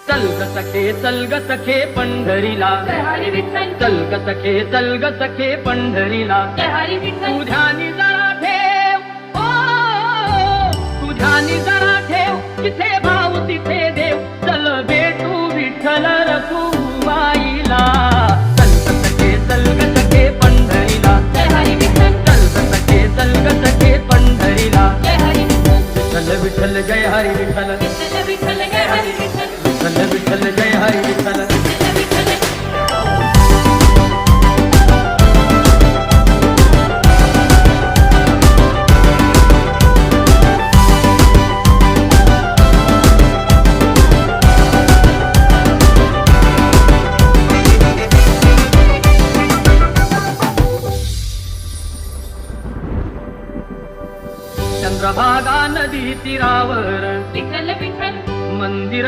चल ग सखे चल ग सखे पंढरीला, जय हरी विठ्ठल. चल ग सखे चल ग सखे पंढरीला. जय हरी विठ्ठल. तू ध्यानी जरा ठेव, तू ध्यानी जरा ठेव, जिथे भाव तिथे देव. चल भेटू विठ्ठल रखुमाईला. चल ग सखे चल ग सखे पंढरीला. जय हरी विठ्ठल. चल ग सखे चल ग सखे पंढरीला. जय हरी विठ्ठल. विठ्ठल विठ्ठल जय हरी विठ्ठल. विठ्ठल विठ्ठल जय हरी विठ्ठल. विठ्ठल विठ्ठल जय हरी विठ्ठल. विठ्ठल विठ्ठल. चंद्रभागा नदी तीरावर विठ्ठल विठ्ठल. मंदिर